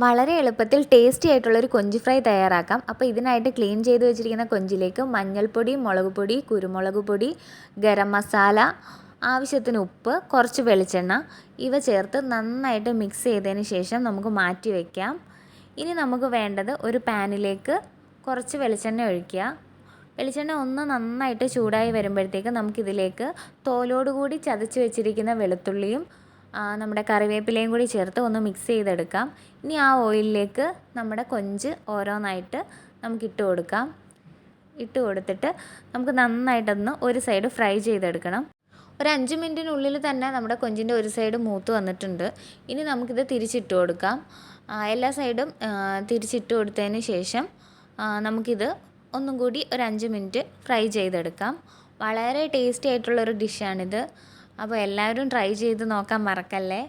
വളരെ എളുപ്പത്തിൽ ടേസ്റ്റി ആയിട്ടുള്ളൊരു കൊഞ്ച് ഫ്രൈ തയ്യാറാക്കാം. അപ്പോൾ ഇതിനായിട്ട് ക്ലീൻ ചെയ്ത് വെച്ചിരിക്കുന്ന കൊഞ്ചിലേക്ക് മഞ്ഞൾപ്പൊടി, മുളക് പൊടി, കുരുമുളക് പൊടി, ഗരം മസാല, ആവശ്യത്തിന് ഉപ്പ്, കുറച്ച് വെളിച്ചെണ്ണ ഇവ ചേർത്ത് നന്നായിട്ട് മിക്സ് ചെയ്തതിന് ശേഷം നമുക്ക് മാറ്റി വയ്ക്കാം. ഇനി നമുക്ക് വേണ്ടത് ഒരു പാനിലേക്ക് കുറച്ച് വെളിച്ചെണ്ണ ഒഴിക്കുക. വെളിച്ചെണ്ണ ഒന്ന് നന്നായിട്ട് ചൂടായി വരുമ്പോഴത്തേക്ക് നമുക്കിതിലേക്ക് തോലോടുകൂടി ചതച്ച് വെച്ചിരിക്കുന്ന വെളുത്തുള്ളിയും നമ്മുടെ കറിവേപ്പിലയും കൂടി ചേർത്ത് ഒന്ന് മിക്സ് ചെയ്തെടുക്കാം. ഇനി ആ ഓയിലിലേക്ക് നമ്മുടെ കൊഞ്ച് ഓരോന്നായിട്ട് നമുക്ക് ഇട്ട് കൊടുക്കാം. ഇട്ട് കൊടുത്തിട്ട് നമുക്ക് നന്നായിട്ടൊന്ന് ഒരു സൈഡ് ഫ്രൈ ചെയ്തെടുക്കണം. ഒരു 5 മിനിറ്റിനുള്ളിൽ തന്നെ നമ്മുടെ കൊഞ്ചിൻ്റെ ഒരു സൈഡ് മൂത്ത് വന്നിട്ടുണ്ട്. ഇനി നമുക്കിത് തിരിച്ചിട്ട് കൊടുക്കാം. എല്ലാ സൈഡും തിരിച്ചിട്ട് കൊടുത്തതിന് ശേഷം നമുക്കിത് ഒന്നും കൂടി ഒരു 5 മിനിറ്റ് ഫ്രൈ ചെയ്തെടുക്കാം. വളരെ ടേസ്റ്റി ആയിട്ടുള്ളൊരു ഡിഷാണിത്. അപ്പോൾ എല്ലാവരും ട്രൈ ചെയ്ത് നോക്കാൻ മറക്കല്ലേ.